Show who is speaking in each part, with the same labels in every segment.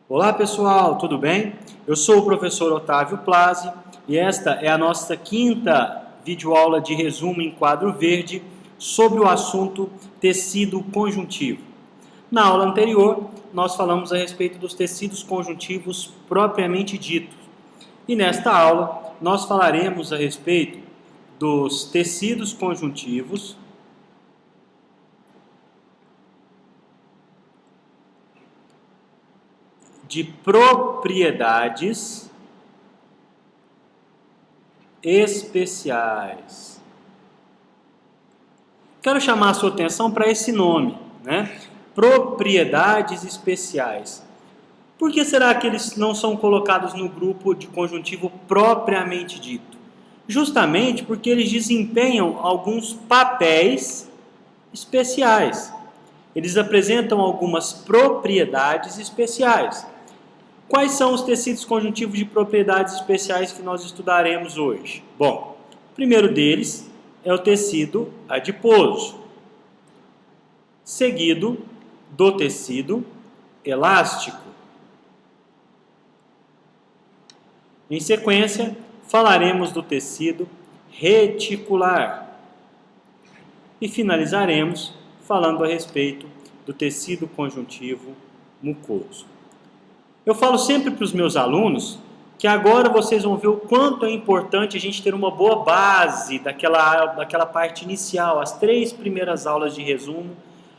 Speaker 1: Olá pessoal, tudo bem? Eu sou o professor Otávio Plazzi e esta é a nossa quinta videoaula de resumo em quadro verde sobre o assunto tecido conjuntivo. Na aula anterior, nós falamos a respeito dos tecidos conjuntivos propriamente ditos. E nesta aula, nós falaremos a respeito dos tecidos conjuntivos de propriedades especiais. Quero chamar a sua atenção para esse nome, né? Propriedades especiais. Por que será que eles não são colocados no grupo de conjuntivo propriamente dito? Justamente porque eles desempenham alguns papéis especiais. Eles apresentam algumas propriedades especiais. Quais são os tecidos conjuntivos de propriedades especiais que nós estudaremos hoje? Bom, o primeiro deles é o tecido adiposo, seguido do tecido elástico. Em sequência, falaremos do tecido reticular e finalizaremos falando a respeito do tecido conjuntivo mucoso. Eu falo sempre para os meus alunos que agora vocês vão ver o quanto é importante a gente ter uma boa base daquela parte inicial, as 3 primeiras aulas de resumo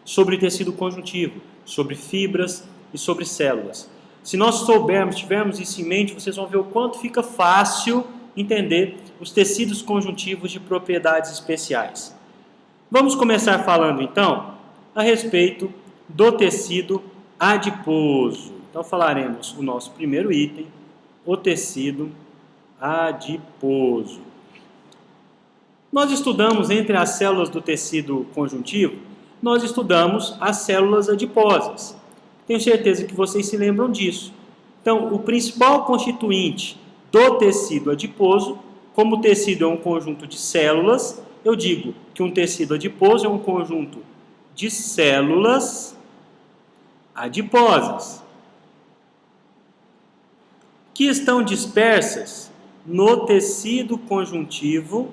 Speaker 1: sobre tecido conjuntivo, sobre fibras e sobre células. Se nós soubermos, tivermos isso em mente, vocês vão ver o quanto fica fácil entender os tecidos conjuntivos de propriedades especiais. Vamos começar falando então a respeito do tecido adiposo. Então falaremos o nosso primeiro item, o tecido adiposo. Nós estudamos entre as células do tecido conjuntivo, nós estudamos as células adiposas. Tenho certeza que vocês se lembram disso. Então, o principal constituinte do tecido adiposo, como o tecido é um conjunto de células, eu digo que um tecido adiposo é um conjunto de células adiposas que estão dispersas no tecido conjuntivo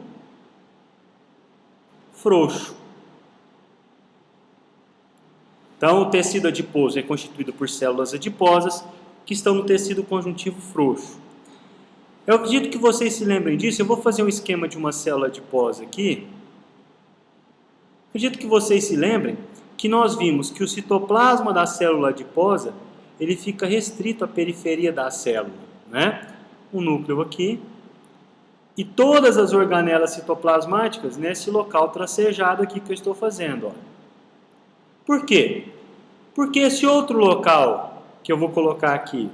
Speaker 1: frouxo. Então, o tecido adiposo é constituído por células adiposas que estão no tecido conjuntivo frouxo. Eu acredito que vocês se lembrem disso. Eu vou fazer um esquema de uma célula adiposa aqui. Acredito que vocês se lembrem que nós vimos que o citoplasma da célula adiposa ele fica restrito à periferia da célula, né? O núcleo aqui e todas as organelas citoplasmáticas nesse local tracejado aqui que eu estou fazendo. Ó. Por quê? Porque esse outro local que eu vou colocar aqui,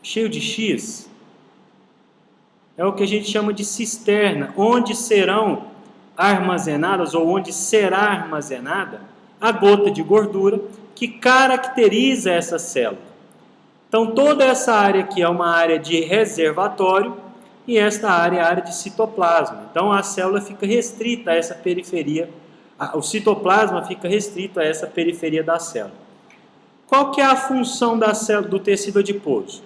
Speaker 1: cheio de X, é o que a gente chama de cisterna, onde serão armazenadas ou onde será armazenada a gota de gordura que caracteriza essa célula. Então, toda essa área aqui é uma área de reservatório e esta área é a área de citoplasma. Então, a célula fica restrita a essa periferia, o citoplasma fica restrito a essa periferia da célula. Qual que é a função da célula, do tecido adiposo?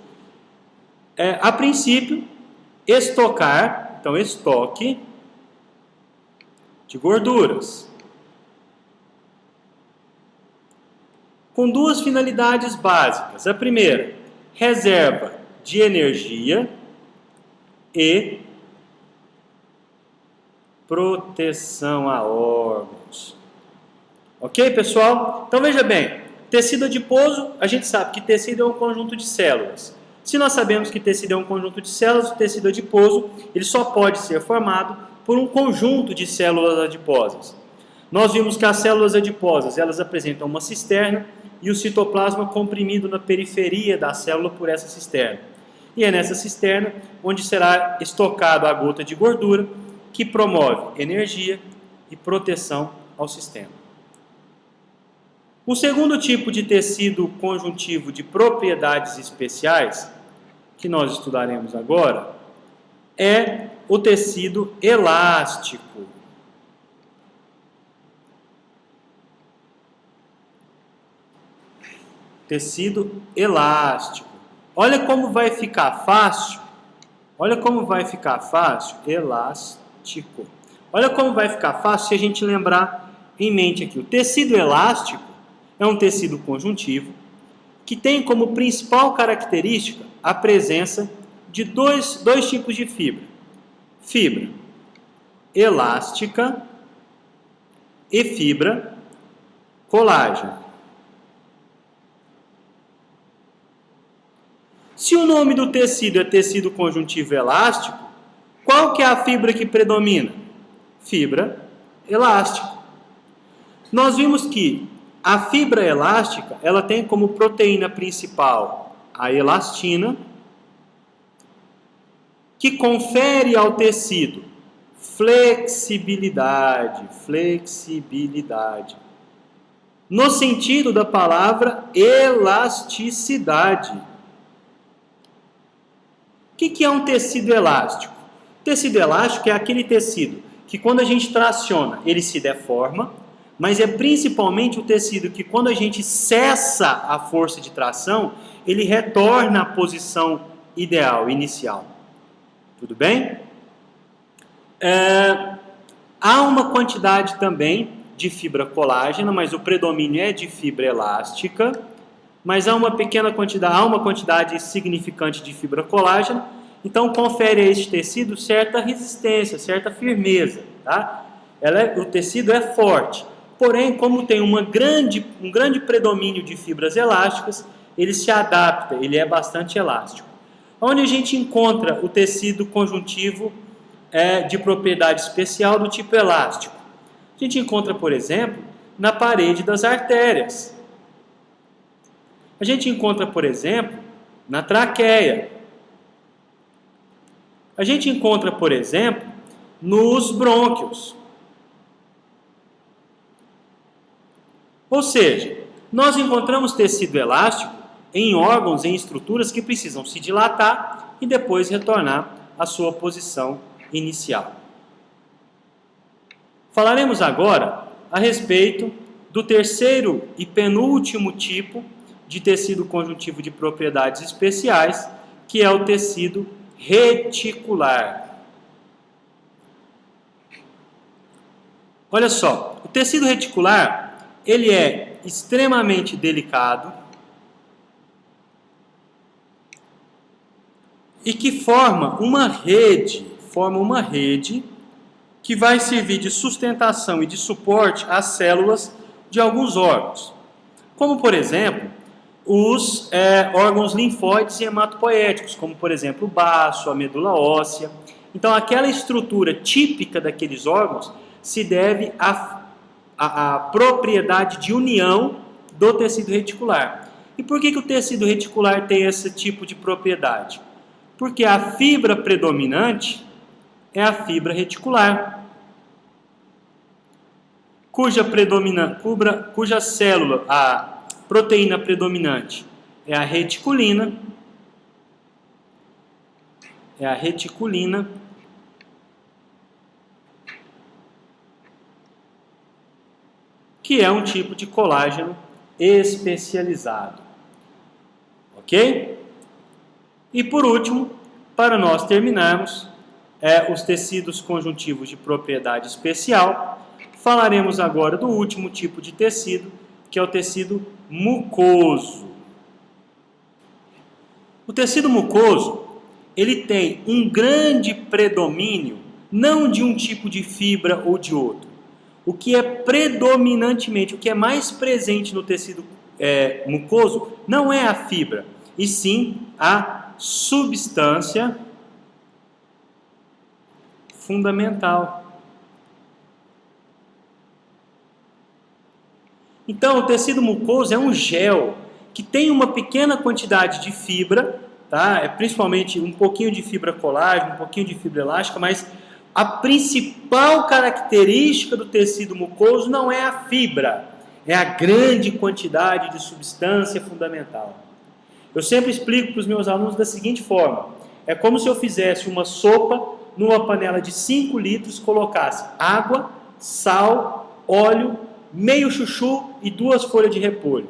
Speaker 1: A princípio, estocar, então estoque de gorduras. Com 2 finalidades básicas. A primeira, reserva de energia e proteção a órgãos. Ok, pessoal? Então veja bem, tecido adiposo, a gente sabe que tecido é um conjunto de células. Se nós sabemos que tecido é um conjunto de células, o tecido adiposo ele só pode ser formado por um conjunto de células adiposas. Nós vimos que as células adiposas elas apresentam uma cisterna e o citoplasma comprimido na periferia da célula por essa cisterna. E é nessa cisterna onde será estocado a gota de gordura que promove energia e proteção ao sistema. O segundo tipo de tecido conjuntivo de propriedades especiais, que nós estudaremos agora, é o tecido elástico. Tecido elástico. Olha como vai ficar fácil. Olha como vai ficar fácil. Elástico. Olha como vai ficar fácil se a gente lembrar em mente aqui. O tecido elástico é um tecido conjuntivo que tem como principal característica a presença de dois tipos de fibra. Fibra elástica e fibra colágeno. Se o nome do tecido é tecido conjuntivo elástico, qual que é a fibra que predomina? Fibra elástica. Nós vimos que a fibra elástica, ela tem como proteína principal a elastina, que confere ao tecido flexibilidade, no sentido da palavra elasticidade. O que é um tecido elástico? O tecido elástico é aquele tecido que quando a gente traciona, ele se deforma, mas é principalmente o tecido que quando a gente cessa a força de tração, ele retorna à posição ideal, inicial. Tudo bem? Há uma quantidade também de fibra colágena, mas o predomínio é de fibra elástica, mas há uma quantidade significante de fibra colágena, então confere a este tecido certa resistência, certa firmeza, tá? O tecido é forte, porém, como tem um grande predomínio de fibras elásticas, ele se adapta, ele é bastante elástico. Onde a gente encontra o tecido conjuntivo de propriedade especial do tipo elástico? A gente encontra, por exemplo, na parede das artérias. A gente encontra, por exemplo, na traqueia. A gente encontra, por exemplo, nos brônquios. Ou seja, nós encontramos tecido elástico em órgãos, em estruturas que precisam se dilatar e depois retornar à sua posição inicial. Falaremos agora a respeito do terceiro e penúltimo tipo de tecido conjuntivo de propriedades especiais, que é o tecido reticular. Olha só, o tecido reticular, ele é extremamente delicado e que forma uma rede que vai servir de sustentação e de suporte às células de alguns órgãos, como por exemplo os órgãos linfóides e hematopoéticos, como por exemplo o baço, a medula óssea. Então aquela estrutura típica daqueles órgãos se deve à propriedade de união do tecido reticular. E por que o tecido reticular tem esse tipo de propriedade? Porque a fibra predominante é a fibra reticular, cuja célula, a proteína predominante é a reticulina, que é um tipo de colágeno especializado. Ok? E por último, para nós terminarmos, os tecidos conjuntivos de propriedade especial, falaremos agora do último tipo de tecido, que é o tecido mucoso. O tecido mucoso, ele tem um grande predomínio, não de um tipo de fibra ou de outro. O que é predominantemente, o que é mais presente no tecido mucoso, não é a fibra, e sim a substância fundamental. Então, o tecido mucoso é um gel que tem uma pequena quantidade de fibra, tá? Principalmente um pouquinho de fibra colágeno, um pouquinho de fibra elástica, mas a principal característica do tecido mucoso não é a fibra, é a grande quantidade de substância fundamental. Eu sempre explico para os meus alunos da seguinte forma: é como se eu fizesse uma sopa numa panela de 5 litros, colocasse água, sal, óleo, meio chuchu e 2 folhas de repolho.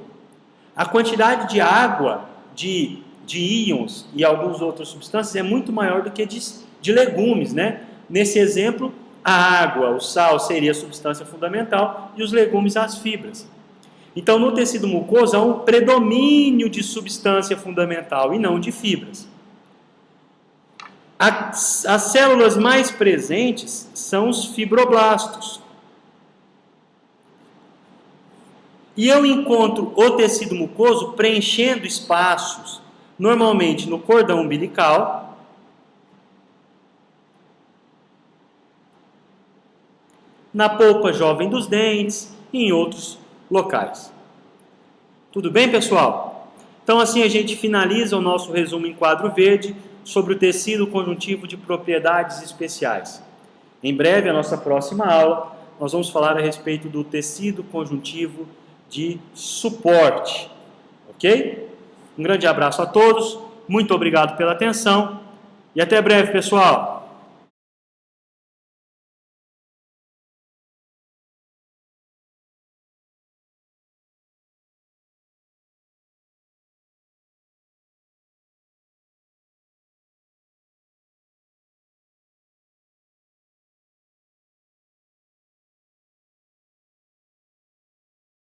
Speaker 1: A quantidade de água, de de íons e algumas outras substâncias é muito maior do que de legumes, né? Nesse exemplo, a água, o sal seria a substância fundamental e os legumes as fibras. Então, no tecido mucoso há um predomínio de substância fundamental e não de fibras. As células mais presentes são os fibroblastos. E eu encontro o tecido mucoso preenchendo espaços, normalmente no cordão umbilical, na polpa jovem dos dentes e em outros locais. Tudo bem, pessoal? Então, assim a gente finaliza o nosso resumo em quadro verde sobre o tecido conjuntivo de propriedades especiais. Em breve, a nossa próxima aula, nós vamos falar a respeito do tecido conjuntivo de suporte. Ok? Um grande abraço a todos, muito obrigado pela atenção e até breve, pessoal!